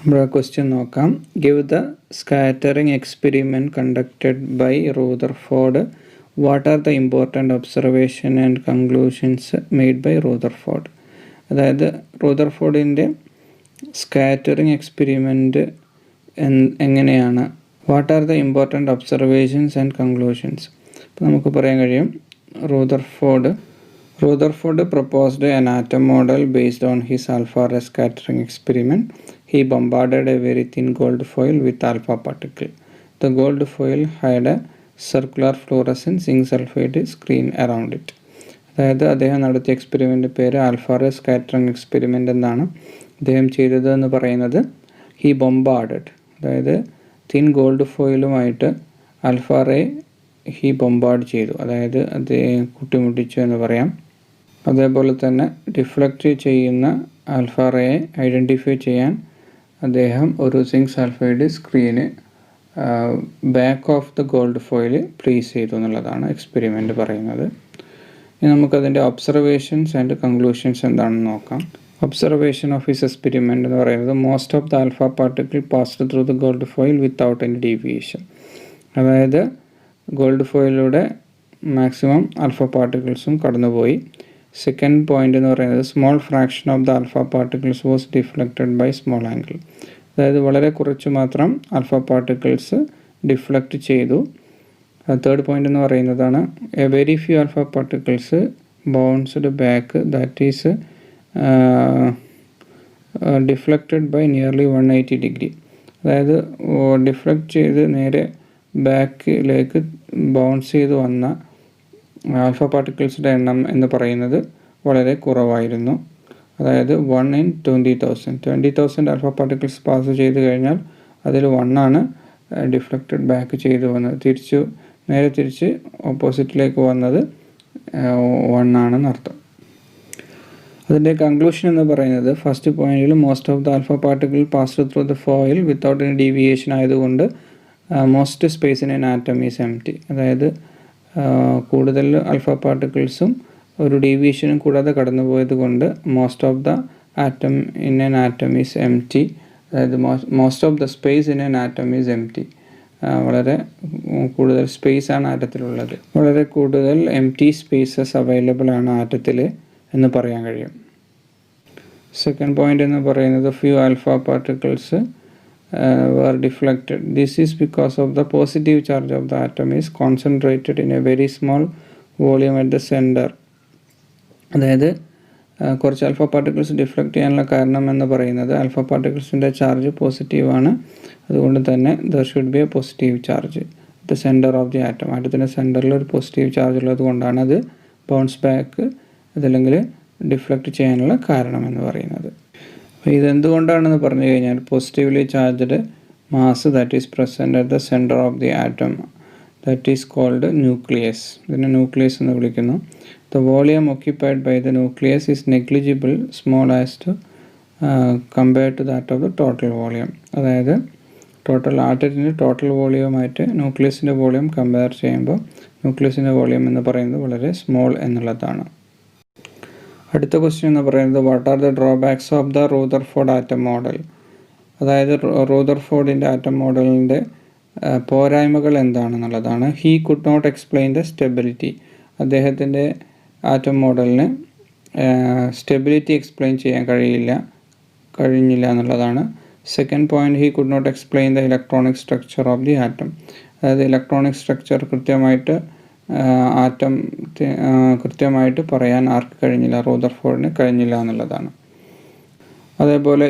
നമ്മുടെ ക്വസ്റ്റ്യൻ നോക്കാം. Give the scattering experiment conducted by Rutherford. What are the important observation and conclusions made by Rutherford. അതായത് റൂദർഫോർഡിൻ്റെ scattering experiment എങ്ങനെയാണ്, what are the important observations and conclusions. അപ്പോൾ നമുക്ക് പറയാൻ കഴിയും, Rutherford proposed an atom model based on his alpha-ray scattering experiment. He bombarded a very thin gold foil with alpha particle. The gold foil had a circular fluorescent zinc sulfide screen around it. അതായത് അദ്ദേഹം നടത്തിയ experiment പേര് alpha-ray scattering experiment എന്നാണ്. അദ്ദേഹം ചെയ്തത് എന്ന് പറയുന്നത് he bombarded, അതായത് thin gold ഫോയിലുമായിട്ട് alpha-ray he bombard ചെയ്തു, അതായത് അദ്ദേഹം കൂട്ടിമുട്ടിച്ചു എന്ന് പറയാം. അതേപോലെ തന്നെ ഡിഫ്ലക്റ്റ് ചെയ്യുന്ന ആൽഫ-റേയെ ഐഡൻറ്റിഫൈ ചെയ്യാൻ അദ്ദേഹം ഒരു സിങ്ക് സൾഫൈഡ് സ്ക്രീന് back of the gold foil place ചെയ്തു എന്നുള്ളതാണ് എക്സ്പെരിമെൻ്റ് പറയുന്നത്. ഇനി നമുക്കതിൻ്റെ ഒബ്സർവേഷൻസ് ആൻഡ് കൺക്ലൂഷൻസ് എന്താണെന്ന് നോക്കാം. ഒബ്സർവേഷൻ ഓഫ് ഹിസ് എക്സ്പെരിമെൻ്റ് എന്ന് പറയുന്നത് most of the alpha particle passed through the gold foil without any deviation. അതായത് ഗോൾഡ് ഫോയിലൂടെ മാക്സിമം ആൽഫ പാർട്ടിക്കിൾസും കടന്നുപോയി. സെക്കൻഡ് പോയിൻ്റ് എന്ന് പറയുന്നത് small fraction of the alpha particles was deflected by small angle. അതായത് വളരെ കുറച്ച് മാത്രം ആൽഫ പാർട്ടിക്കിൾസ് ഡിഫ്ലക്റ്റ് ചെയ്തു. തേർഡ് പോയിൻ്റ് എന്ന് പറയുന്നതാണ് a very few alpha particles bounced back, that is deflected by nearly 180 degree. അതായത് ഡിഫ്ലക്റ്റ് ചെയ്ത് നേരെ ബാക്കിലേക്ക് ബൗൺസ് ചെയ്ത് വന്ന ആൽഫ പാർട്ടിക്കിൾസിൻ്റെ എണ്ണം എന്ന് പറയുന്നത് വളരെ കുറവായിരുന്നു. അതായത് 1 in 20,000. 20,000 ആൽഫ പാർട്ടിക്കിൾസ് പാസ് ചെയ്ത് കഴിഞ്ഞാൽ അതിൽ 1 ആണ് ഡിഫ്ലക്റ്റഡ് ബാക്ക് ചെയ്ത് വന്നത്. നേരെ തിരിച്ച് ഓപ്പോസിറ്റിലേക്ക് വന്നത് 1 ആണെന്ന് അർത്ഥം. അതിൻ്റെ കൺക്ലൂഷൻ എന്ന് പറയുന്നത് ഫസ്റ്റ് പോയിന്റിൽ most of the alpha particle passed through the foil without any deviation ആയതുകൊണ്ട് most space in an atom is empty. അതായത് കൂടുതൽ ആൽഫ പാർട്ടിക്കിൾസും ഒരു ഡീവിയേഷനും കൂടാതെ കടന്നു പോയത് കൊണ്ട് most of the atom in an atom is empty. അതായത് most of the space in an atom is empty. വളരെ കൂടുതൽ സ്പേസ് ആണ് ആറ്റത്തിലുള്ളത്. വളരെ കൂടുതൽ എംപ്റ്റി സ്പേസസ് അവൈലബിൾ ആണ് ആറ്റത്തിൽ എന്ന് പറയാൻ കഴിയും. സെക്കൻഡ് പോയിൻ്റ് എന്ന് പറയുന്നത് few alpha particles were deflected. This is because of the positive charge of the atom is concentrated in a very small volume at the center. അതായത് കുറച്ച് ആൽഫ പാർട്ടിക്കിൾസ് ഡിഫ്ലക്റ്റ് ചെയ്യാനുള്ള കാരണം എന്ന് പറയുന്നത് ആൽഫ പാർട്ടിക്കിൾസിൻ്റെ ചാർജ് പോസിറ്റീവാണ്. അതുകൊണ്ട് തന്നെ there should be a positive charge at the centre of the atom. ആറ്റത്തിൻ്റെ സെൻറ്ററിൽ ഒരു പോസിറ്റീവ് ചാർജ് ഉള്ളത് കൊണ്ടാണ് അത് ബൗൺസ് ബാക്ക് അതല്ലെങ്കിൽ ഡിഫ്ലക്റ്റ് ചെയ്യാനുള്ള കാരണം എന്ന് പറയുന്നത്. അപ്പോൾ ഇതെന്തുകൊണ്ടാണെന്ന് പറഞ്ഞു കഴിഞ്ഞാൽ positively charged mass that is present at the centre of the atom, that is called nucleus. ഇതിനെ ന്യൂക്ലിയസ് എന്ന് വിളിക്കുന്നു. The volume occupied by the nucleus is negligible small as to compared to that of the total volume. അതായത് ആറ്റത്തിൻ്റെ total വോളിയമായിട്ട് ന്യൂക്ലിയസിൻ്റെ volume compare ചെയ്യുമ്പോൾ ന്യൂക്ലിയസിൻ്റെ volume എന്ന് പറയുന്നത് വളരെ സ്മോൾ എന്നുള്ളതാണ്. അടുത്ത ക്വസ്റ്റ്യൻ എന്ന് പറയുന്നത് what are the drawbacks of the Rutherford atom model. അതായത് റൂദർഫോർഡിൻ്റെ ആറ്റം മോഡലിൻ്റെ പോരായ്മകൾ എന്താണെന്നുള്ളതാണ്. He could not explain the stability. അദ്ദേഹത്തിൻ്റെ ആറ്റം മോഡലിന് സ്റ്റെബിലിറ്റി എക്സ്പ്ലെയിൻ ചെയ്യാൻ കഴിഞ്ഞില്ല എന്നുള്ളതാണ്. Second point, he could not explain the electronic structure of the atom. അതായത് ഇലക്ട്രോണിക് സ്ട്രക്ചർ കൃത്യമായിട്ട് പറയാൻ ആർക്ക് കഴിഞ്ഞില്ല, റൂദർഫോർഡിന് കഴിഞ്ഞില്ല എന്നുള്ളതാണ്. അതേപോലെ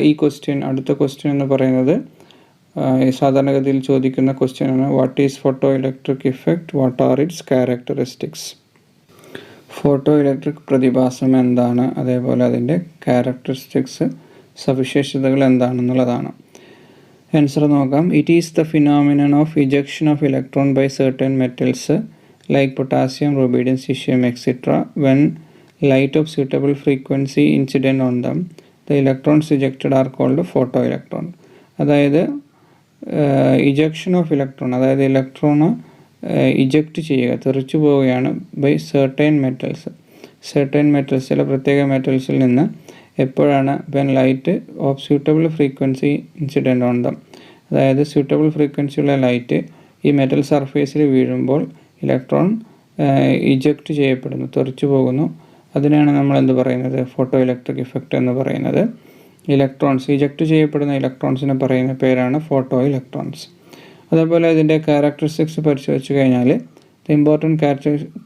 അടുത്ത ക്വസ്റ്റ്യൻ എന്ന് പറയുന്നത് സാധാരണഗതിയിൽ ചോദിക്കുന്ന ക്വസ്റ്റ്യൻ ആണ് what is photo electric effect, what are its characteristics. Photo electric പ്രതിഭാസം എന്താണ്, അതേപോലെ അതിൻ്റെ ക്യാരക്ടറിസ്റ്റിക്സ് സവിശേഷതകൾ എന്താണെന്നുള്ളതാണ്. ആൻസർ നോക്കാം. It is the phenomenon of ejection of electron by certain metals like potassium, rubidium, cesium, etc. When light of suitable frequency incident on them, the electrons ejected are called photoelectron. അതായത് ejection of electron, അതായത് electron eject ചെയ്യുക, തെറിച്ചു പോവുകയാണ് by certain metals. ചില പ്രത്യേക മെറ്റൽസിൽ നിന്ന് എപ്പോഴാണ് when light of suitable frequency incident on them. അതായത് സ്യൂട്ടബിൾ ഫ്രീക്വൻസിയുള്ള ലൈറ്റ് ഈ മെറ്റൽ സർഫേസിൽ വീഴുമ്പോൾ ഇലക്ട്രോൺ ഇജക്റ്റ് ചെയ്യപ്പെടുന്നു, തെറിച്ചു പോകുന്നു. അതിനാണ് നമ്മൾ എന്ത് പറയുന്നത്, ഫോട്ടോ ഇലക്ട്രിക് ഇഫക്റ്റ് എന്ന് പറയുന്നത്. ഇലക്ട്രോൺസ് ഇജക്റ്റ് ചെയ്യപ്പെടുന്ന ഇലക്ട്രോൺസിനെ പറയുന്ന പേരാണ് ഫോട്ടോ ഇലക്ട്രോൺസ്. അതേപോലെ ഇതിൻ്റെ ക്യാരക്ടറിസ്റ്റിക്സ് പരിശോധിച്ച് കഴിഞ്ഞാൽ ദ ഇമ്പോർട്ടൻറ്റ്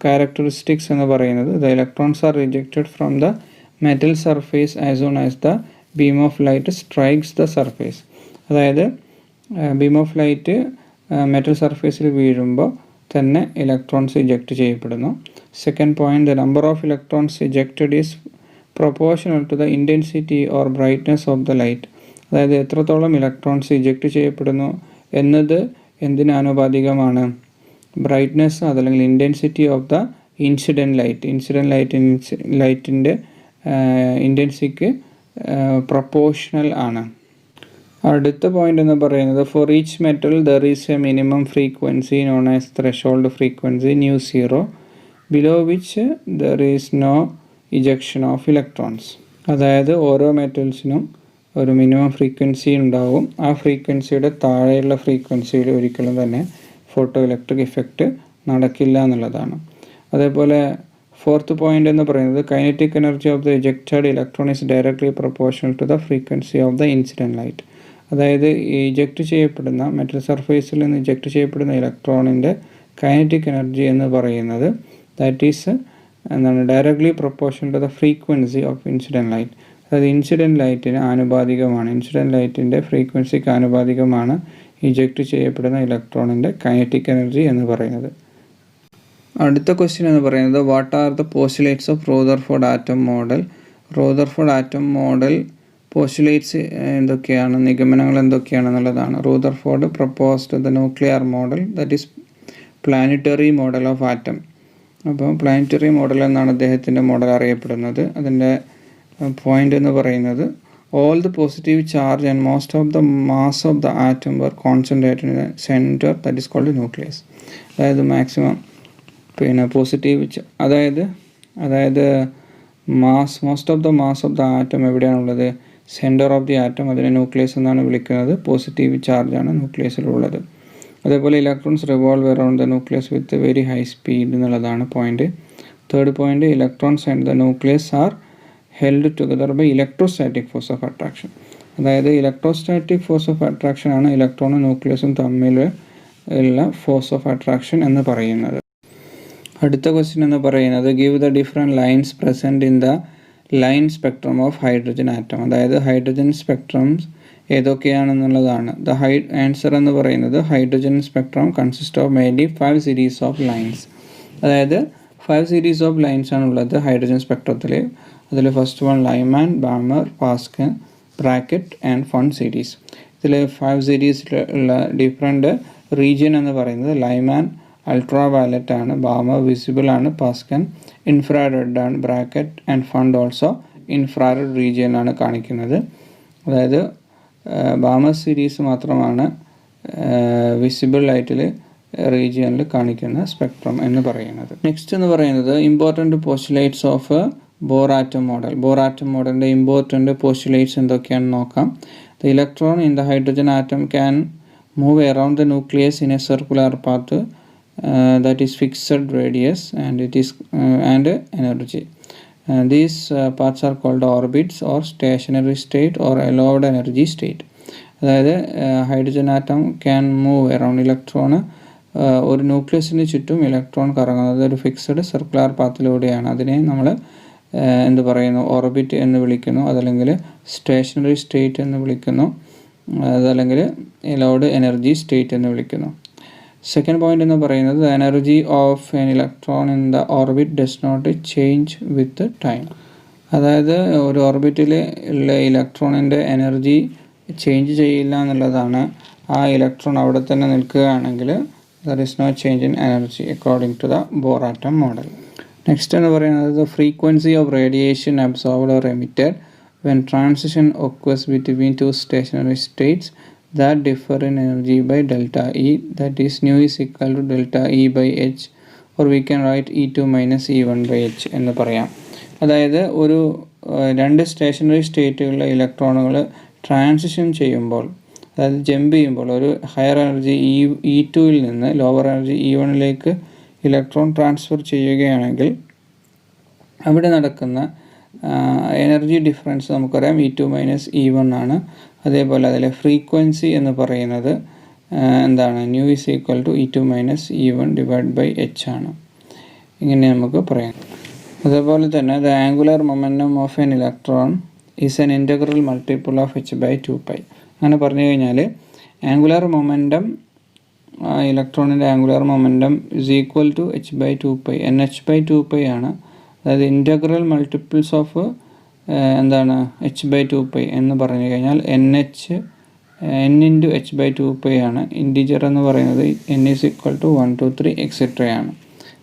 ക്യാരക്ടറിസ്റ്റിക്സ് എന്ന് പറയുന്നത് the electrons are rejected from the metal surface as soon as the beam of light strikes the surface. അതായത് ബീം ഓഫ് ലൈറ്റ് മെറ്റൽ സർഫേസിൽ വീഴുമ്പോൾ തന്നെ ഇലക്ട്രോൺസ് ഇജക്റ്റ് ചെയ്യപ്പെടുന്നു. Second point, the number of electrons ejected is proportional to the intensity or brightness of the light. അതായത് എത്രത്തോളം electrons eject ചെയ്യപ്പെടുന്നു എന്നത് എന്തിന് ആനുപാതികമാണ്, ബ്രൈറ്റ്നെസ് അതല്ലെങ്കിൽ ഇൻറ്റൻസിറ്റി ഓഫ് ദ ഇൻസിഡൻറ്റ് ലൈറ്റിൻ്റെ ഇൻറ്റൻസിക്ക് പ്രൊപ്പോർഷണൽ ആണ്. അടുത്ത പോയിന്റ് എന്ന് പറയുന്നത് for each metal there is a minimum frequency known as threshold frequency nu zero below which there is no ejection of electrons. അതായത് ഓരോ മെറ്റൽസിനും ഒരു മിനിമം ഫ്രീക്വൻസി ഉണ്ടാവും. ആ ഫ്രീക്വൻസിയുടെ താഴെയുള്ള ഫ്രീക്വൻസിയിൽ ഒരിക്കലും തന്നെ ഫോട്ടോ ഇലക്ട്രിക് ഇഫക്റ്റ് നടക്കില്ല എന്നുള്ളതാണ്. അതേപോലെ ഫോർത്ത് പോയിന്റ് എന്ന് പറയുന്നത് kinetic energy of the ejected electron is directly proportional to the frequency of the incident light. അതായത് ഇജക്റ്റ് ചെയ്യപ്പെടുന്ന മെറ്റൽ സർഫേസിൽ നിന്ന് ഇജക്റ്റ് ചെയ്യപ്പെടുന്ന ഇലക്ട്രോണിൻ്റെ കൈനറ്റിക് എനർജി എന്ന് പറയുന്നത് that is directly proportional to the frequency of incident light. അതായത് incident ലൈറ്റിന് ആനുപാതികമാണ്, ഇൻസിഡൻറ്റ് ലൈറ്റിൻ്റെ ഫ്രീക്വൻസിക്ക് ആനുപാതികമാണ് ഇജക്റ്റ് ചെയ്യപ്പെടുന്ന ഇലക്ട്രോണിൻ്റെ കൈനറ്റിക് എനർജി എന്ന് പറയുന്നത്. അടുത്ത ക്വസ്റ്റ്യൻ എന്ന് പറയുന്നത് what are the postulates of Rutherford atom model. Rutherford atom model postulates എന്തൊക്കെയാണ്, നിഗമനങ്ങൾ എന്തൊക്കെയാണെന്നുള്ളതാണ്. Rutherford proposed the nuclear model that is planetary model of atom. അപ്പോൾ പ്ലാനറ്ററി മോഡൽ എന്നാണ് അദ്ദേഹത്തിൻ്റെ മോഡൽ അറിയപ്പെടുന്നത്. അതിൻ്റെ പോയിന്റ് എന്ന് പറയുന്നത് all the positive charge and most of the mass of the atom were concentrated in the center that is called the nucleus. അതായത് maximum positive അതായത് most of the mass of the atom എവിടെയാണുള്ളത്, centre of the atom, അതിനെ nucleus എന്നാണ് വിളിക്കുന്നത്. Positive ചാർജാണ് ന്യൂക്ലിയസിലുള്ളത്. അതേപോലെ electrons revolve around the nucleus with very high speed എന്നുള്ളതാണ് point. Third point, electrons and the nucleus are held together by electrostatic force of attraction. അതായത് electrostatic force of attraction ആണ് ഇലക്ട്രോണും ന്യൂക്ലിയസും തമ്മിൽ ഉള്ള ഫോഴ്സ് ഓഫ് അട്രാക്ഷൻ എന്ന് പറയുന്നത്. അടുത്ത question എന്ന് പറയുന്നത് give the different lines present in the line spectrum of hydrogen atom. അതായത് ഹൈഡ്രജൻ സ്പെക്ട്രംസ് ഏതൊക്കെയാണെന്നുള്ളതാണ്. ദ ആൻസർ എന്ന് പറയുന്നത് hydrogen spectrum consist of mainly 5 series of lines. അതായത് 5 സീരീസ് ഓഫ് ലൈൻസ് ആണുള്ളത് ഹൈഡ്രജൻ സ്പെക്ട്രത്തിൽ. അതിൽ first one Lyman, Balmer, Paschen, Brackett and Pfund series. ഇതിൽ 5 സീരീസിലുള്ള ഡിഫറെൻ്റ് റീജിയൻ എന്ന് പറയുന്നത് ലൈമാൻ അൾട്രാ വയലറ്റ് ആണ്, ബാമർ വിസിബിൾ ആണ്, പാസ്കൻ ഇൻഫ്രാറെഡ് ആണ്, Brackett and fund also infrared റീജിയനാണ് കാണിക്കുന്നത്. അതായത് ബാമർ സീരീസ് മാത്രമാണ് വിസിബിൾ ലൈറ്റിൽ റീജിയനിൽ കാണിക്കുന്ന സ്പെക്ട്രം എന്ന് പറയുന്നത്. നെക്സ്റ്റ് എന്ന് പറയുന്നത് important postulates of Bohr atom model. Bohr atom മോഡലിൻ്റെ ഇമ്പോർട്ടൻറ്റ് പോസ്റ്റുലേറ്റ്സ് എന്തൊക്കെയാണെന്ന് നോക്കാം. The electron in the hydrogen atom can move around the nucleus in a circular path that is fixed radius and energy. These paths are called orbits or stationary state or allowed energy state. അതായത് hydrogen atom can move around electron ഒരു ന്യൂക്ലിയസിന് ചുറ്റും electron കറങ്ങുന്നത് ഒരു fixed circular പാത്തിലൂടെയാണ്. അതിനെ നമ്മൾ എന്ത് പറയുന്നു, orbit എന്ന് വിളിക്കുന്നു, അതല്ലെങ്കിൽ സ്റ്റേഷനറി സ്റ്റേറ്റ് എന്ന് വിളിക്കുന്നു, അതല്ലെങ്കിൽ അലൗഡ് എനർജി സ്റ്റേറ്റ് എന്ന് വിളിക്കുന്നു. സെക്കൻഡ് പോയിന്റ് എന്ന് പറയുന്നത് energy of an electron in the orbit does not change with time. അതായത് ഒരു ഓർബിറ്റിൽ ഉള്ള ഇലക്ട്രോണിൻ്റെ എനർജി ചേഞ്ച് ചെയ്യില്ല എന്നുള്ളതാണ്. ആ ഇലക്ട്രോൺ അവിടെ തന്നെ നിൽക്കുകയാണെങ്കിൽ there is no change in energy according to the Bohr atom model. Next എന്ന് പറയുന്നത് the frequency of radiation absorbed or emitted when transition occurs between 2 stationary states that differ in energy by delta E, that is nu is equal to delta E by H, or we can write E2 minus E1 by H എന്ന് പറയാം. അതായത് ഒരു രണ്ട് stationery സ്റ്റേറ്റുകളിലെ ഇലക്ട്രോണുകൾ transition ചെയ്യുമ്പോൾ, അതായത് jump ചെയ്യുമ്പോൾ, ഒരു ഹയർ എനർജി E2ൽ നിന്ന് ലോവർ എനർജി E1ലേക്ക് ഇലക്ട്രോൺ ട്രാൻസ്ഫർ ചെയ്യുകയാണെങ്കിൽ അവിടെ നടക്കുന്ന എനർജി ഡിഫറൻസ് നമുക്കറിയാം E2 - E1 ആണ്. അതേപോലെ അതിലെ ഫ്രീക്വൻസി എന്ന് പറയുന്നത് എന്താണ്? Nu is equal to E2 - E1 / h ആണ്. ഇങ്ങനെ നമുക്ക് പറയാം. അതേപോലെ തന്നെ the angular momentum of an electron is an integral multiple of h/2π. അങ്ങനെ പറഞ്ഞു കഴിഞ്ഞാൽ ആംഗുലർ മൊമെൻറ്റം, ഇലക്ട്രോണിൻ്റെ angular momentum is equal to h/2π, nh/2π ആണ്. അതായത് ഇൻ്റഗ്രൽ മൾട്ടിപ്പിൾസ് ഓഫ് എന്താണ് h/2π എന്ന് പറഞ്ഞു കഴിഞ്ഞാൽ n × h/2π ആണ്. ഇൻറ്റിജർ എന്ന് പറയുന്നത് n = 1 2 3 etc. ആണ്.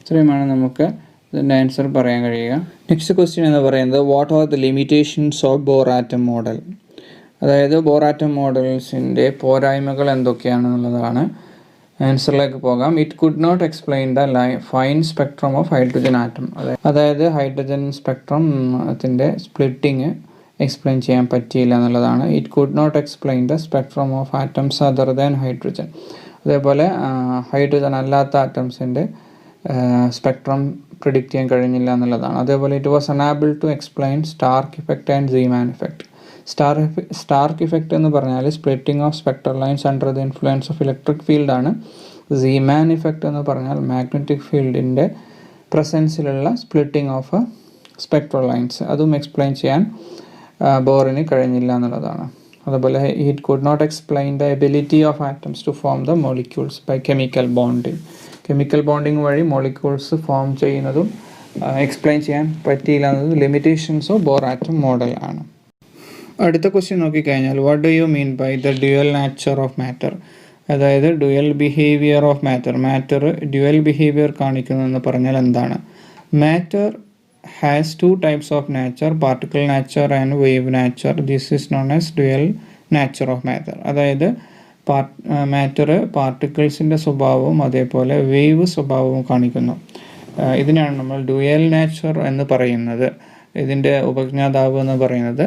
ഇത്രയുമാണ് നമുക്ക് ഇതിൻ്റെ ആൻസർ പറയാൻ കഴിയുക. നെക്സ്റ്റ് ക്വസ്റ്റ്യൻ എന്ന് പറയുന്നത് what are the limitations of Bohr atom model. അതായത് ബോർ ആറ്റം മോഡൽസിൻ്റെ പോരായ്മകൾ എന്തൊക്കെയാണെന്നുള്ളതാണ്. ആൻസറിലേക്ക് പോകാം. It could not explain the fine spectrum of hydrogen atom. അതായത് ഹൈഡ്രജൻ സ്പെക്ട്രത്തിൻ്റെ സ്പ്ലിറ്റിങ് എക്സ്പ്ലെയിൻ ചെയ്യാൻ പറ്റിയില്ല എന്നുള്ളതാണ്. It could not explain the spectrum of atoms other than hydrogen. അതേപോലെ ഹൈഡ്രജൻ അല്ലാത്ത ആറ്റംസിൻ്റെ സ്പെക്ട്രം പ്രിഡിക്റ്റ് ചെയ്യാൻ കഴിഞ്ഞില്ല എന്നുള്ളതാണ്. അതേപോലെ it was unable to explain Stark effect and Zeeman effect. Stark effect എന്ന് പറഞ്ഞാൽ splitting of spectral lines under the influence of electric ഫീൽഡാണ്. സീമാൻ ഇഫക്റ്റ് എന്ന് പറഞ്ഞാൽ മാഗ്നറ്റിക് ഫീൽഡിൻ്റെ പ്രസൻസിലുള്ള സ്പ്ലിറ്റിംഗ് ഓഫ് സ്പെക്ട്രൽ ലൈൻസ്. അതും എക്സ്പ്ലെയിൻ ചെയ്യാൻ ബോറിന് കഴിഞ്ഞില്ല എന്നുള്ളതാണ്. അതുപോലെ it could not explain the ability of atoms to form the molecules by chemical bonding. Chemical bonding വഴി മോളിക്യൂൾസ് ഫോം ചെയ്യുന്നതും എക്സ്പ്ലെയിൻ ചെയ്യാൻ പറ്റിയില്ല എന്നത് limitations of Bohr atom model ആണ്. അടുത്ത ക്വസ്റ്റ്യൻ നോക്കിക്കഴിഞ്ഞാൽ what do you mean by the dual nature of matter. അതായത് dual behaviour of matter. Matter dual behaviour കാണിക്കുന്നതെന്ന് പറഞ്ഞാൽ എന്താണ്? Matter has 2 types of nature, particle nature and wave nature. This is known as dual nature of matter. അതായത് matter പാർട്ടിക്കിൾസിൻ്റെ സ്വഭാവവും അതേപോലെ wave സ്വഭാവവും കാണിക്കുന്നു. ഇതിനാണ് നമ്മൾ ഡ്യുവൽ നാച്ചർ എന്ന് പറയുന്നത്. ഇതിൻ്റെ ഉപജ്ഞാതാവ് എന്ന് പറയുന്നത്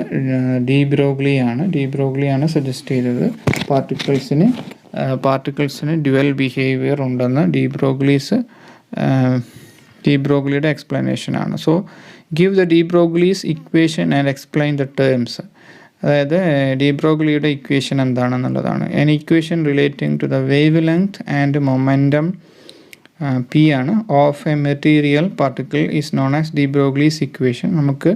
ഡി ബ്രോഗ്ലിയാണ് സജസ്റ്റ് ചെയ്തത് പാർട്ടിക്കിൾസിന് ഡ്യുവൽ ബിഹേവിയർ ഉണ്ടെന്ന്. ഡി ബ്രോഗ്ലിയുടെ എക്സ്പ്ലനേഷൻ ആണ്. So give the de Broglie's equation and explain the terms. അതായത് ഡി ബ്രോഗ്ലിയുടെ ഇക്വേഷൻ എന്താണെന്നുള്ളതാണ്. An equation relating to the wavelength and momentum p ആണ് of a material particle is known as de Broglie's equation. നമുക്ക്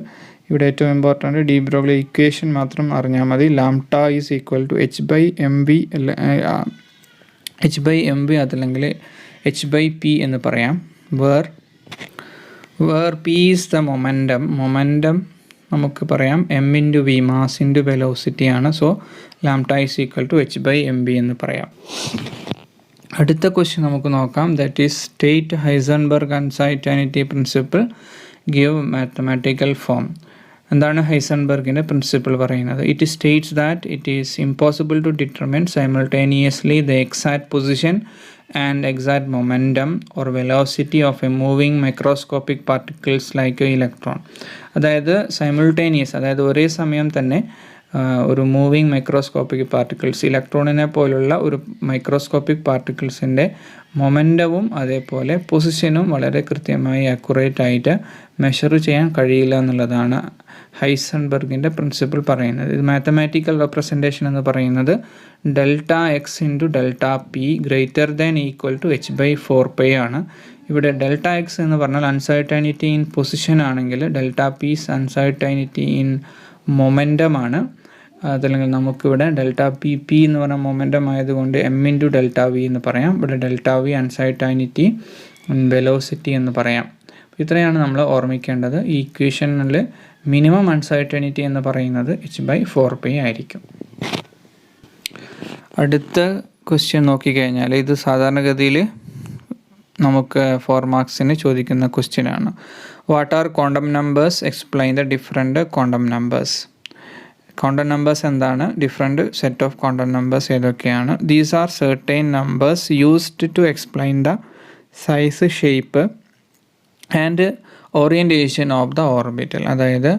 ഇവിടെ ഏറ്റവും important D Broglie equation മാത്രം അറിഞ്ഞാൽ മതി. Lambda is equal to h/mv അതല്ലെങ്കിൽ h/p എന്ന് പറയാം. Where p is the momentum നമുക്ക് പറയാം m × v മാസ് × വെലോസിറ്റി ആണ്. So lambda is equal to h/mv എന്ന് പറയാം. അടുത്ത ക്വസ്റ്റ്യൻ നമുക്ക് നോക്കാം. That is state Heisenberg uncertainty principle give mathematical form. എന്താണ് ഹൈസൻബർഗിൻ്റെ പ്രിൻസിപ്പിൾ പറയുന്നത്? It states that it is impossible to determine simultaneously the exact position and exact momentum or velocity of a moving microscopic particles like a electron. അതായത് simultaneous, അതായത് ഒരേ സമയം തന്നെ ഒരു moving microscopic particles, ഇലക്ട്രോണിനെ പോലുള്ള ഒരു മൈക്രോസ്കോപ്പിക് പാർട്ടിക്കിൾസിൻ്റെ മൊമെൻറ്റവും അതേപോലെ പൊസിഷനും വളരെ കൃത്യമായി അക്യുറേറ്റ് ആയിട്ട് മെഷർ ചെയ്യാൻ കഴിയില്ല എന്നുള്ളതാണ് ഹൈസൻബർഗിൻ്റെ പ്രിൻസിപ്പിൾ പറയുന്നത്. ഇത് മാത്തമാറ്റിക്കൽ റെപ്രസെൻറ്റേഷൻ എന്ന് പറയുന്നത് delta X into delta P greater than equal to h/4π ആണ്. ഇവിടെ ഡെൽറ്റ എക്സ് എന്ന് പറഞ്ഞാൽ അൺസർട്ടനിറ്റി ഇൻ പൊസിഷൻ ആണെങ്കിൽ delta P uncertainty in momentum ആണ്. അതല്ലെങ്കിൽ നമുക്കിവിടെ ഡെൽറ്റ പി എന്ന് പറഞ്ഞ മൊമെൻറ്റം ആയതുകൊണ്ട് m × ഡെൽറ്റ വി എന്ന് പറയാം. ഇവിടെ ഡെൽറ്റ വി അൺസർട്ടനിറ്റി വെലോസിറ്റി എന്ന് പറയാം. ഇത്രയാണ് നമ്മൾ ഓർമ്മിക്കേണ്ടത്. ഈ ഇക്വേഷനിൽ മിനിമം അൺസർട്ടനിറ്റി എന്ന് പറയുന്നത് h/4π ആയിരിക്കും. അടുത്ത ക്വസ്റ്റ്യൻ നോക്കിക്കഴിഞ്ഞാൽ ഇത് സാധാരണഗതിയിൽ നമുക്ക് 4 മാർക്സിന് ചോദിക്കുന്ന ക്വസ്റ്റ്യൻ ആണ്. What are quantum numbers? Explain the different quantum numbers. Quantum numbers എന്താണ്? Different set of quantum numbers ഏതൊക്കെയാണ്? These are certain numbers used to explain the size, shape and orientation of the orbital. അതായത്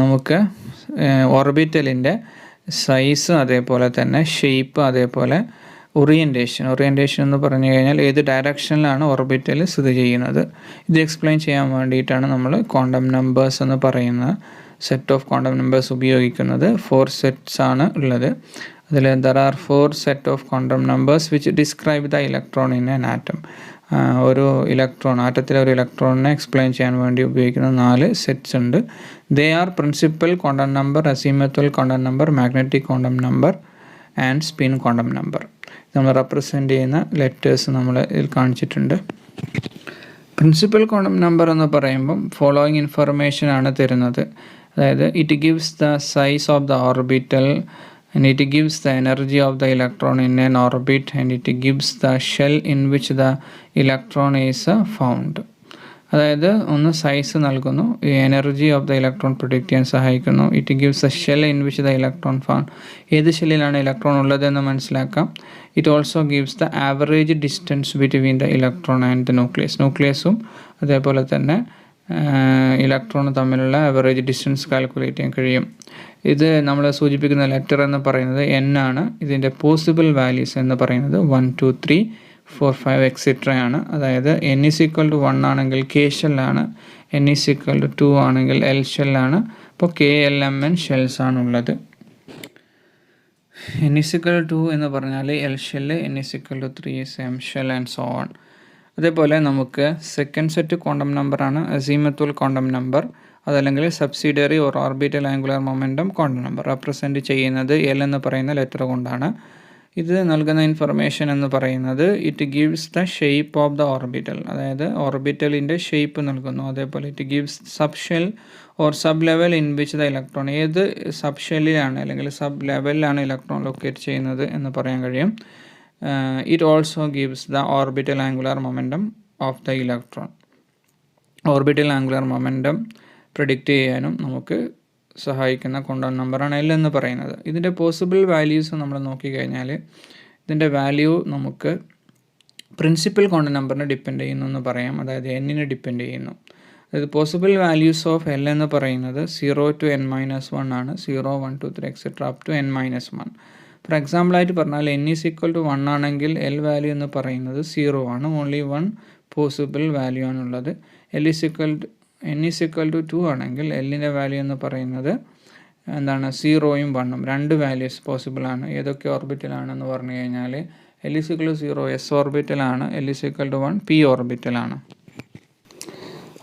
നമുക്ക് ഓർബിറ്റലിൻ്റെ size, അതേപോലെ തന്നെ shape, അതേപോലെ orientation എന്ന് പറഞ്ഞു കഴിഞ്ഞാൽ ഏത് ഡയറക്ഷനിലാണ് ഓർബിറ്റൽ സ്ഥിതി ചെയ്യുന്നത്. ഇത് എക്സ്പ്ലെയിൻ ചെയ്യാൻ വേണ്ടിയിട്ടാണ് നമ്മൾ ക്വാണ്ടം നമ്പേഴ്സ് എന്ന് പറയുന്ന സെറ്റ് ഓഫ് ക്വാണ്ടം നമ്പേഴ്സ് ഉപയോഗിക്കുന്നത്. 4 സെറ്റ്സ് ആണ് ഉള്ളത്. അതിൽ there are 4 set of quantum numbers which describe the electron in an atom. ഒരു ഇലക്ട്രോൺ, ആറ്റത്തിലെ ഒരു ഇലക്ട്രോണിനെ എക്സ്പ്ലെയിൻ ചെയ്യാൻ വേണ്ടി ഉപയോഗിക്കുന്ന 4 സെറ്റ്സ് ഉണ്ട്. They are principal quantum number, asymmetrical quantum number, magnetic quantum number and spin quantum number. നമ്മൾ represent ചെയ്യുന്ന letters നമ്മൾ ഇതിൽ കാണിച്ചിട്ടുണ്ട്. പ്രിൻസിപ്പൽ ക്വാണ്ടം നമ്പർ എന്ന് പറയുമ്പം ഫോളോയിങ് ഇൻഫർമേഷൻ ആണ് തരുന്നത്. അതായത് it gives the size of the orbital, and it gives the energy of the electron in an orbit, and it gives the shell in which the electron is found. അതായത് ഒന്ന് size നൽകുന്നു, energy of the electron predict ചെയ്യാൻ സഹായിക്കുന്നു. It gives a shell in which the electron found, ഏത് ഷെല്ലിലാണ് electron ഉള്ളതെന്ന് മനസ്സിലാക്കാം. It also gives the average distance between the electron and the ന്യൂക്ലിയസും അതേപോലെ തന്നെ ഇലക്ട്രോൺ തമ്മിലുള്ള ആവറേജ് ഡിസ്റ്റൻസ് കാൽക്കുലേറ്റ് ചെയ്യാൻ കഴിയും. ഇത് നമ്മൾ സൂചിപ്പിക്കുന്ന ലെറ്റർ എന്ന് പറയുന്നത് N ആണ്. ഇതിൻ്റെ പോസിബിൾ വാല്യൂസ് എന്ന് പറയുന്നത് 1, 2, 3, 4, 5 എക്സെട്ര ആണ്. അതായത് N = 1 ആണെങ്കിൽ K ഷെല്ലാണ്, N = 2 ആണെങ്കിൽ L ഷെല്ലാണ്. അപ്പോൾ KLMN ഷെൽസ് ആണുള്ളത്. N = 2 എന്ന് പറഞ്ഞാൽ L shell, N = 3 M shell and so on. അതേപോലെ നമുക്ക് സെക്കൻഡ് സെറ്റ് ക്വാണ്ടം നമ്പറാണ് അസീമത്തുൽ ക്വാണ്ടം നമ്പർ, അതല്ലെങ്കിൽ subsidiary or orbital angular momentum quantum number. Represent ചെയ്യുന്നത് L എന്ന് പറയുന്ന ലെറ്റർ കൊണ്ടാണ്. ഇത് നൽകുന്ന ഇൻഫർമേഷൻ എന്ന് പറയുന്നത് it gives the shape of the orbital, അതായത് ഓർബിറ്റലിൻ്റെ ഷേപ്പ് നൽകുന്നു. അതേപോലെ it gives sub shell or sub level in which the electron, ഏത് സബ് ഷെല്ലിലാണ് അല്ലെങ്കിൽ സബ് ലെവലിലാണ് ഇലക്ട്രോൺ ലൊക്കേറ്റ് ചെയ്യുന്നത് എന്ന് പറയാൻ കഴിയും. It also gives the orbital angular momentum of the electron. Orbital angular momentum predict ചെയ്യാനും നമുക്ക് സഹായിക്കുന്ന ക്വാണ്ടം നമ്പറാണ് L എന്ന് പറയുന്നത്. ഇതിൻ്റെ പോസിബിൾ വാല്യൂസ് നമ്മൾ നോക്കിക്കഴിഞ്ഞാൽ ഇതിൻ്റെ വാല്യൂ നമുക്ക് പ്രിൻസിപ്പൽ ക്വാണ്ടം നമ്പറിനെ ഡിപ്പെൻഡ് ചെയ്യുന്നു എന്ന് പറയാം. അതായത് N-നെ ഡിപ്പെൻഡ് ചെയ്യുന്നു. അതായത് പോസിബിൾ വാല്യൂസ് ഓഫ് L എന്ന് പറയുന്നത് 0 to n-1 ആണ്. 0, 1, 2, 3 etcetera up to n-1. For എക്സാമ്പിളായിട്ട് പറഞ്ഞാൽ N = 1 ആണെങ്കിൽ L വാല്യൂ എന്ന് പറയുന്നത് 0 ആണ്. ഓൺലി 1 പോസിബിൾ വാല്യൂ ആണുള്ളത്. N = 2 ആണെങ്കിൽ Lൻ്റെ വാല്യൂ എന്ന് പറയുന്നത് എന്താണ്, 0ഉം 1ഉം 2 വാല്യൂസ് പോസിബിൾ ആണ്. ഏതൊക്കെ ഓർബിറ്റലാണെന്ന് പറഞ്ഞു കഴിഞ്ഞാൽ L = 0 S ഓർബിറ്റലാണ്, L = 1 P ഓർബിറ്റലാണ്.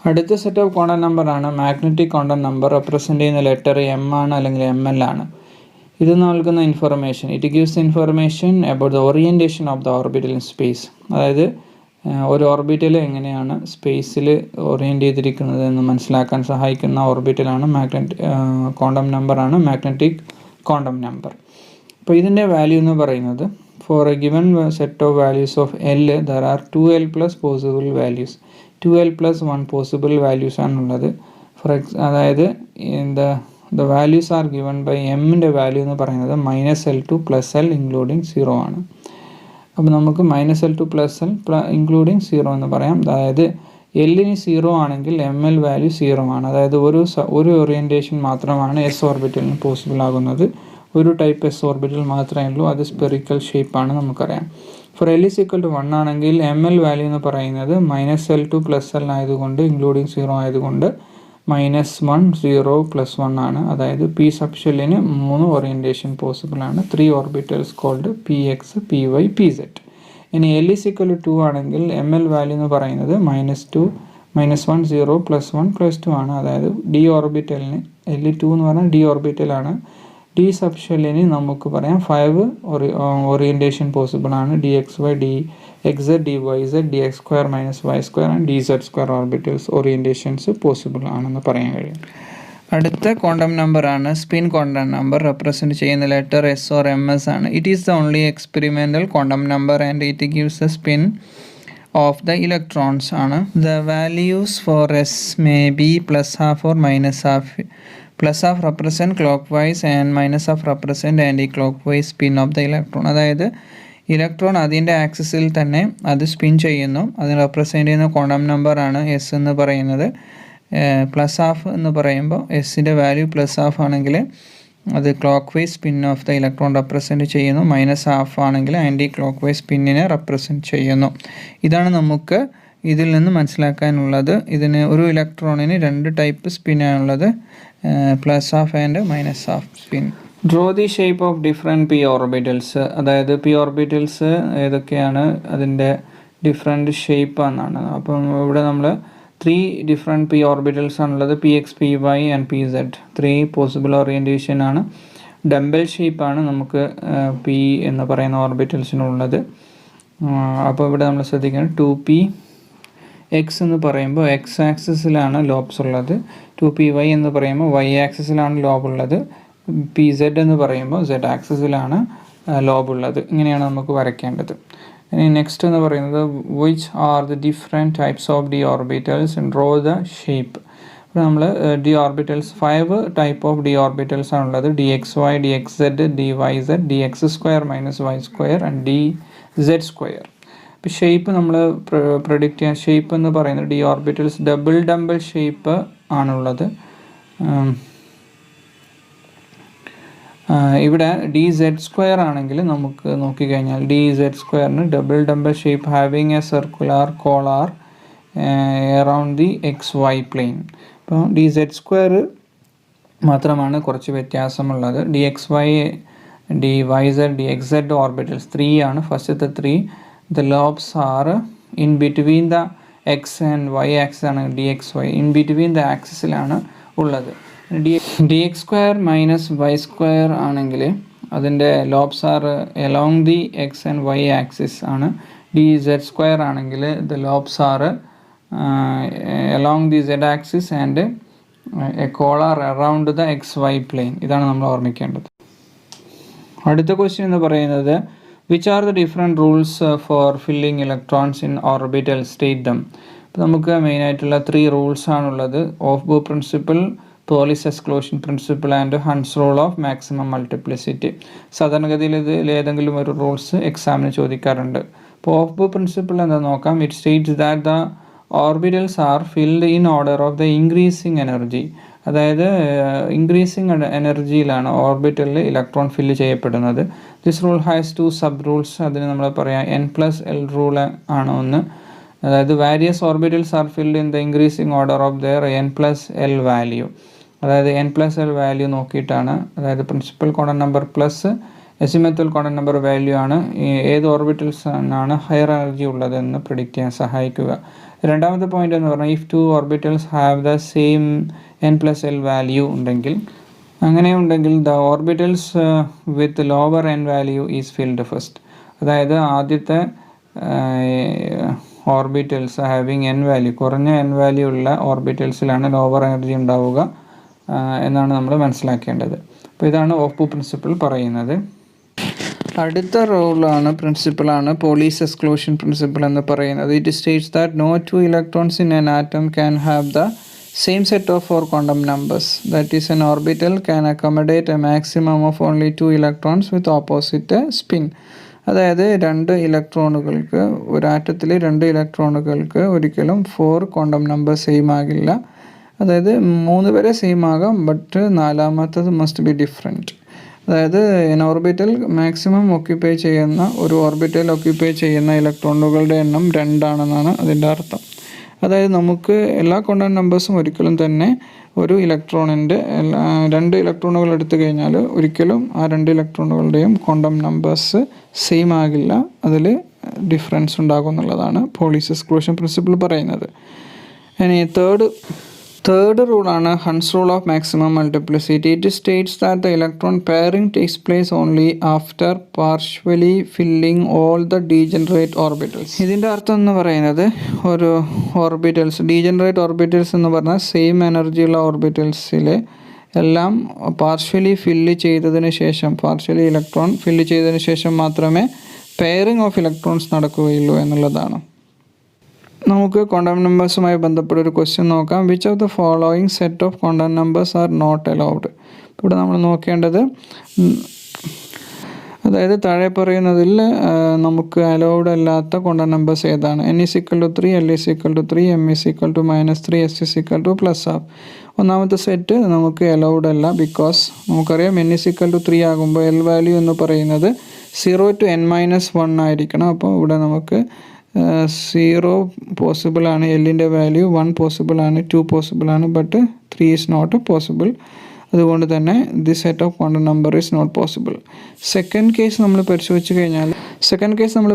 അടുത്ത സെറ്റ് ഓഫ് ക്വാണ്ടം നമ്പറാണ് മാഗ്നറ്റിക് ക്വാണ്ടം നമ്പർ. റെപ്രസെൻ്റ് ചെയ്യുന്ന ലെറ്റർ M ആണ് അല്ലെങ്കിൽ ML ആണ്. ഇത് നൽകുന്ന information it gives information about the orientation of the orbital in space. അതായത് ഒരു ഓർബിറ്റൽ എങ്ങനെയാണ് സ്പേസിൽ ഓറിയൻറ്റ് ചെയ്തിരിക്കുന്നത് എന്ന് മനസ്സിലാക്കാൻ സഹായിക്കുന്ന ഓർബിറ്റലാണ് ക്വാണ്ടം നമ്പറാണ് മാഗ്നറ്റിക് ക്വാണ്ടം നമ്പർ. അപ്പോൾ ഇതിൻ്റെ വാല്യൂ എന്ന് പറയുന്നത് for a given set of values of L there are 2L + possible values. 2L + 1 possible values ആണുള്ളത്. അതായത് the values are given by M-ൻ്റെ വാല്യൂ എന്ന് പറയുന്നത് -L2 + L ഇൻക്ലൂഡിങ് 0 ആണ്. അപ്പോൾ നമുക്ക് -L2 + L ഇൻക്ലൂഡിങ് 0 എന്ന് പറയാം. അതായത് L-ന് 0 ആണെങ്കിൽ ML വാല്യൂ 0 ആണ്. അതായത് ഒരു ഓറിയൻറ്റേഷൻ മാത്രമാണ് S ഓർബിറ്റലിന് പോസിബിൾ ആകുന്നത്. ഒരു ടൈപ്പ് S ഓർബിറ്റൽ മാത്രമേ ഉള്ളൂ, അത് സ്പെറിക്കൽ ഷേപ്പാണ് നമുക്കറിയാം. ഫോർ L = 1 ആണെങ്കിൽ ML വാല്യൂ എന്ന് പറയുന്നത് -L2 + L ആയതുകൊണ്ട് ഇൻക്ലൂഡിങ് 0 ആയതുകൊണ്ട് -1, 0, +1 ആണ്. അതായത് P സബ് ഷെല്ലിന് 3 ഓറിയൻറ്റേഷൻ പോസിബിൾ ആണ്. 3 orbitals called PX, PY, PZ. ഇനി L = 2 ആണെങ്കിൽ ML വാല്യൂ എന്ന് പറയുന്നത് -2, -1, 0, +1, +2 ആണ്. അതായത് D ഓർബിറ്റലിന് L2 എന്ന് പറഞ്ഞാൽ D ഓർബിറ്റലാണ്. D സബ് ഷെല്ലിന് നമുക്ക് പറയാം 5 ഓറിയൻറ്റേഷൻ പോസിബിൾ ആണ്. DXY, DXZ, DYZ, DX² - Y² and DZ² orbitals orientations possible ആണെന്ന് പറയാൻ കഴിയും. അടുത്ത ക്വാണ്ടം നമ്പറാണ് സ്പിൻ ക്വാണ്ടം നമ്പർ. റെപ്രസെൻറ്റ് ചെയ്യുന്ന ലെറ്റർ S or MS ആണ്. It is the only experimental quantum number and it gives the spin of the electrons ആണ്. The values for S may be +½ or -½ +½ represent clockwise and -½ represent anti-clockwise spin of the electron. അതായത് electron അതിൻ്റെ ആക്സിസിൽ തന്നെ അത് spin ചെയ്യുന്നു. അതിന് represent ചെയ്യുന്ന quantum നമ്പറാണ് S എന്ന് പറയുന്നത്. പ്ലസ് ഹാഫ് എന്ന് പറയുമ്പോൾ എസിൻ്റെ വാല്യൂ പ്ലസ് ഹാഫ് ആണെങ്കിൽ അത് clockwise spin of the electron represent ചെയ്യുന്നു. മൈനസ് ഹാഫ് ആണെങ്കിൽ ആൻറ്റി ക്ലോക്ക് വൈസ് സ്പിന്നിനെ റെപ്രസെൻറ്റ് ചെയ്യുന്നു. ഇതാണ് നമുക്ക് ഇതിൽ നിന്ന് മനസ്സിലാക്കാനുള്ളത്. ഇതിന് ഒരു ഇലക്ട്രോണിന് 2 ടൈപ്പ് സ്പിന്നാണുള്ളത്, plus half and minus half spin. Draw the shape of different p orbitals. അതായത് പി ഓർബിറ്റൽസ് ഏതൊക്കെയാണ്, അതിൻ്റെ ഡിഫറെൻറ്റ് ഷേപ്പ് എന്നാണ്. അപ്പം ഇവിടെ നമ്മൾ 3 ഡിഫറെൻറ്റ് പി ഓർബിറ്റൽസ് ആണുള്ളത്, p x, p y and p z. 3 possible orientation ആണ്. ഡംബൽ ഷേപ്പാണ് നമുക്ക് പി എന്ന് പറയുന്ന ഓർബിറ്റൽസിനുള്ളത്. അപ്പോൾ ഇവിടെ നമ്മൾ ശ്രദ്ധിക്കണം, 2p എക്സ് എന്ന് പറയുമ്പോൾ എക്സ് ആക്സിസിലാണ് ലോബ്സ് ഉള്ളത്, 2py എന്ന് പറയുമ്പോൾ വൈ ആക്സിസിലാണ് ലോബ് ഉള്ളത്, പി സെഡ് എന്ന് പറയുമ്പോൾ സെഡ് ആക്സിസിലാണ് ലോബ് ഉള്ളത്. ഇങ്ങനെയാണ് നമുക്ക് വരയ്ക്കേണ്ടത്. ഇനി നെക്സ്റ്റ് എന്ന് പറയുന്നത് which are the different types of d orbitals and draw the shape. അപ്പോൾ നമ്മൾ d orbitals 5 type of d orbitals ആണുള്ളത്, d x y, d x z, d y z, d x square minus y square and d z square. ഇപ്പോൾ shape നമ്മൾ predict ചെയ്യാൻ, shape എന്ന് പറയുന്നത് D orbitals double shape ആണുള്ളത്. ഇവിടെ D z square ആണെങ്കിൽ നമുക്ക് നോക്കിക്കഴിഞ്ഞാൽ ഡി സെഡ് സ്ക്വയറിന് double shape having a circular collar around the x y plane. അപ്പോൾ ഡി സെഡ് സ്ക്വയർ മാത്രമാണ് കുറച്ച് വ്യത്യാസമുള്ളത്. D x y, d y z, d x z orbitals 3 ആണ്. ഫസ്റ്റത്തെ 3 the lobes are in between the x and y axis ആണ് d x y, in between the ആക്സിസിലാണ് ഉള്ളത്. D x square minus y square ആണെങ്കിൽ അതിൻ്റെ lobes are along the x and y axis ആണ്. D z square ആണെങ്കിൽ the lobes are along the z axis and a collar around the x y plane. ഇതാണ് നമ്മൾ ഓർമ്മിക്കേണ്ടത്. അടുത്ത question എന്ന് പറയുന്നത് which are the different rules for filling electrons in orbital, state them. ഇപ്പോൾ നമുക്ക് മെയിനായിട്ടുള്ള 3 റൂൾസ് ആണുള്ളത്, ഓഫ് ബോ principle, polis exclusion principle and Hund's rule of maximum multiplicity. സാധാരണഗതിയിൽ ഇതിൽ ഏതെങ്കിലും ഒരു റൂൾസ് എക്സാമിന് ചോദിക്കാറുണ്ട്. അപ്പോൾ ഓഫ് ബോ പ്രിൻസിപ്പിൾ എന്താ നോക്കാം. It states that the orbitals are filled in order of the increasing energy. അതായത് ഇൻക്രീസിങ് എനർജിയിലാണ് ഓർബിറ്റലിൽ ഇലക്ട്രോൺ ഫില്ല് ചെയ്യപ്പെടുന്നത്. This rule has 2 sub rules. അതിന് നമ്മൾ പറയാം n+l റൂൾ ആണ് ഒന്ന്. അതായത് various orbitals are filled in the increasing order of their n+l value. അതായത് n+l വാല്യൂ നോക്കിയിട്ടാണ്, അതായത് principal quantum number plus azimuthal quantum number value ആണ് ഏത് ഓർബിറ്റൽസാണ് ഹയർ എനർജി ഉള്ളതെന്ന് പ്രിഡിക്റ്റ് ചെയ്യാൻ സഹായിക്കുക. രണ്ടാമത്തെ പോയിന്റ് എന്ന് പറഞ്ഞാൽ if 2 orbitals have the same n+l value ഉണ്ടെങ്കിൽ, അങ്ങനെയുണ്ടെങ്കിൽ the orbitals with lower n value is filled first. അതായത് ആദ്യത്തെ ഓർബിറ്റൽസ് ഹാവിങ് n വാല്യൂ, കുറഞ്ഞ n വാല്യൂ ഉള്ള ഓർബിറ്റൽസിലാണ് ലോവർ എനർജി ഉണ്ടാവുക എന്നാണ് നമ്മൾ മനസ്സിലാക്കേണ്ടത്. അപ്പോൾ ഇതാണ് ഓഫ് ബോ പ്രിൻസിപ്പിൾ പറയുന്നത്. അടുത്ത റൂളാണ്, പ്രിൻസിപ്പിളാണ് പോളിസ് എക്സ്ക്ലൂഷൻ പ്രിൻസിപ്പിൾ എന്ന് പറയുന്നത്. It states that no 2 electrons in an atom can have the same set of 4 quantum numbers. That is, an orbital can accommodate a maximum of only 2 electrons with opposite spin. അതായത് 2 ഇലക്ട്രോണുകൾക്ക്, ഒരു ആറ്റത്തിൽ 2 ഇലക്ട്രോണുകൾക്ക് ഒരിക്കലും 4 quantum number same ആകില്ല. അതായത് 3 വരെ same ആകാം, but 4ാമത്തത് must be different. അതായത് N orbital maximum occupy ചെയ്യുന്ന, ഒരു ഓർബിറ്റൽ ഓക്യുപ്പൈ ചെയ്യുന്ന ഇലക്ട്രോണുകളുടെ എണ്ണം 2 ആണെന്നാണ് അതിൻ്റെ അർത്ഥം. അതായത് നമുക്ക് എല്ലാ ക്വാണ്ടം നമ്പേഴ്സും ഒരിക്കലും തന്നെ ഒരു ഇലക്ട്രോണിൻ്റെ 2 ഇലക്ട്രോണുകൾ എടുത്തു കഴിഞ്ഞാൽ ഒരിക്കലും ആ 2 ഇലക്ട്രോണുകളുടെയും ക്വാണ്ടം നമ്പേഴ്സ് സെയിം ആകില്ല, അതിൽ ഡിഫറൻസ് ഉണ്ടാകും എന്നുള്ളതാണ് പോളിസ് എക്സ്ക്ലൂഷൻ പ്രിൻസിപ്പിൾ പറയുന്നത്. ഇനി തേർഡ് റൂളാണ് Hund's rule of maximum multiplicity. It states that the electron pairing takes place only after partially filling all the degenerate orbitals. ഇതിൻ്റെ അർത്ഥം എന്ന് പറയുന്നത്, ഒരു ഓർബിറ്റൽസ്, ഡീജനറേറ്റ് ഓർബിറ്റൽസ് എന്ന് പറഞ്ഞാൽ സെയിം എനർജിയുള്ള ഓർബിറ്റൽസിൽ എല്ലാം പാർഷ്യലി ഫില്ല് ചെയ്തതിന് ശേഷം, പാർഷ്യലി ഇലക്ട്രോൺ ഫില്ല് ചെയ്തതിന് ശേഷം മാത്രമേ പെയറിംഗ് ഓഫ് ഇലക്ട്രോൺസ് നടക്കുകയുള്ളൂ എന്നുള്ളതാണ്. നമുക്ക് ക്വാണ്ടം നമ്പേഴ്സുമായി ബന്ധപ്പെട്ട ഒരു ക്വസ്റ്റ്യൻ നോക്കാം. Which of the following set of quantum numbers are not allowed. ഇവിടെ നമ്മൾ നോക്കേണ്ടത്, അതായത് അതായത് താഴെ പറയുന്നതിൽ നമുക്ക് അലൗഡ് അല്ലാത്ത കോണ്ടാക്ട് നമ്പേഴ്സ് ഏതാണ്? n = 3, l = 3, m = -3, s = +12. ഒന്നാമത്തെ സെറ്റ് നമുക്ക് അലൗഡ് അല്ല. ബിക്കോസ് നമുക്കറിയാം n = 3 ആകുമ്പോൾ l വാല്യൂ എന്ന് പറയുന്നത് 0 to n-1 ആയിരിക്കണം. അപ്പോൾ ഇവിടെ നമുക്ക് 0 പോസിബിൾ ആണ്, എല്ലിൻ്റെ വാല്യൂ 1 പോസിബിൾ ആണ്, 2 പോസിബിൾ ആണ്, ബട്ട് 3 ഈസ് നോട്ട് പോസിബിൾ. അതുകൊണ്ട് തന്നെ this set of quantum number is not possible. Second case നമ്മൾ പരിശോധിച്ച് കഴിഞ്ഞാൽ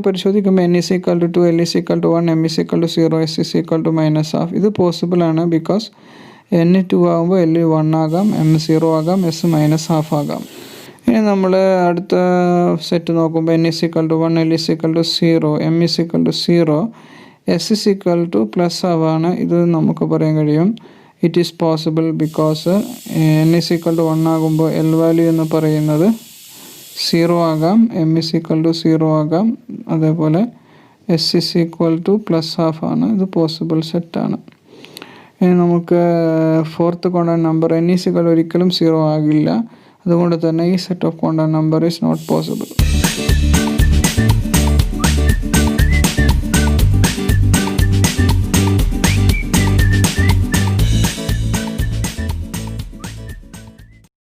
പരിശോധിക്കുമ്പോൾ n = 2, l = 1, m = 0, s = -12. ഇത് പോസിബിൾ ആണ്. ബിക്കോസ് n 2 ആകുമ്പോൾ l 1 ആകാം, m 0 ആകാം, s -12 ആകാം. ഇനി നമ്മൾ അടുത്ത സെറ്റ് നോക്കുമ്പോൾ n = 1, l = 0, m = 0, s = +12 ആണ്. ഇത് നമുക്ക് പറയാൻ കഴിയും it is possible. Because n = 1 ആകുമ്പോൾ l വാല്യൂ എന്ന് പറയുന്നത് 0 ആകാം, m = 0 ആകാം, അതേപോലെ s = +12 ആണ്. ഇത് പോസിബിൾ സെറ്റാണ്. ഇനി നമുക്ക് ഫോർത്ത് കോണ്ടാക്ട് നമ്പർ n = ഒരിക്കലും 0 ആകില്ല. അതുകൊണ്ട് തന്നെ ഈ set of quantum number is not possible.